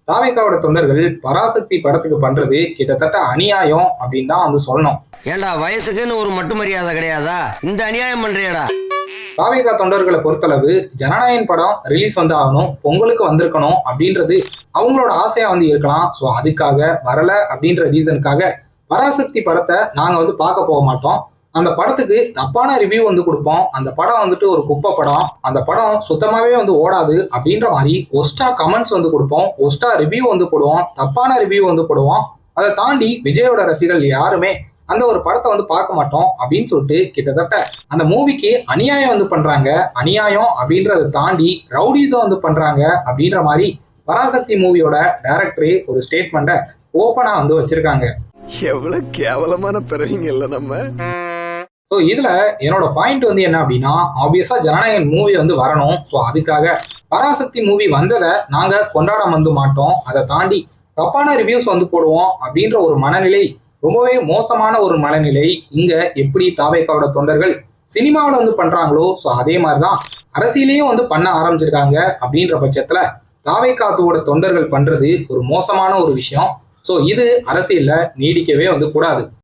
தாவேகாவோட தொண்டர்கள் பராசக்தி படத்துக்கு பண்றது கிட்டத்தட்ட அநியாயம் அப்படின்னு தான் வந்து சொல்லணும். ஏண்டா வயசுக்குன்னு ஒரு மட்டு மரியாதை கிடையாதா? இந்த அநியாயம் பண்றியடா. தாவேகா தொண்டர்களை பொறுத்தளவு ஜனநாயகன் படம் ரிலீஸ் வந்து ஆகணும், பொங்கலுக்கு வந்திருக்கணும் அப்படின்றது அவங்களோட ஆசையா வந்து இருக்கலாம். ஸோ அதுக்காக வரல அப்படின்ற ரீசனுக்காக பராசக்தி படத்தை நாங்க வந்து பார்க்க போக மாட்டோம். அந்த படத்துக்கு தப்பான ரிவ்யூ வந்து கொடுப்போம். அந்த படம் வந்துட்டு ஒரு குப்பை படம், அந்த படம் சுத்தமாவே வந்து ஓடாது அப்படின்ற மாதிரி ஒஸ்டா கமெண்ட்ஸ் வந்து கொடுப்போம், ஒஸ்டா ரிவ்யூ வந்து போடுவோம், தப்பான ரிவ்யூ வந்து போடுவோம். அதை தாண்டி விஜயோட ரசிகர்கள் யாருமே அந்த ஒரு படத்தை வந்து பார்க்க மாட்டோம் அப்படின்னு சொல்லிட்டு கிட்டத்தட்ட அந்த மூவிக்கு அநியாயம் வந்து பண்றாங்க. அநியாயம் அப்படின்றத தாண்டி ரவுடிஸம் வந்து பண்றாங்க அப்படின்ற மாதிரி பராசக்தி மூவியோட டைரக்டரே ஒரு ஸ்டேட்மெண்ட்டை ஓப்பனா வந்து வச்சிருக்காங்க. எவ்வளவு கேவலமான பிறவிங்க இல்ல நம்ம. ஸோ இதுல என்னோட பாயிண்ட் வந்து என்ன அப்படின்னா, ஆப்வியஸா ஜனநாயகன் மூவி வந்து வரணும். ஸோ அதுக்காக பராசக்தி மூவி வந்ததை நாங்க கொண்டாட வந்து மாட்டோம். அதை தாண்டி தப்பான ரிவ்யூஸ் வந்து போடுவோம் அப்படின்ற ஒரு மனநிலை ரொம்பவே மோசமான ஒரு மனநிலை இங்க எப்படி தாவேகாவோட தொண்டர்கள் சினிமாவில் வந்து பண்றாங்களோ, ஸோ அதே மாதிரிதான் அரசியலையும் வந்து பண்ண ஆரம்பிச்சிருக்காங்க. அப்படின்ற பட்சத்துல தாவேகாவோட தொண்டர்கள் பண்றது ஒரு மோசமான ஒரு விஷயம். ஸோ இது அரசியல்ல நீடிக்கவே வந்து கூடாது.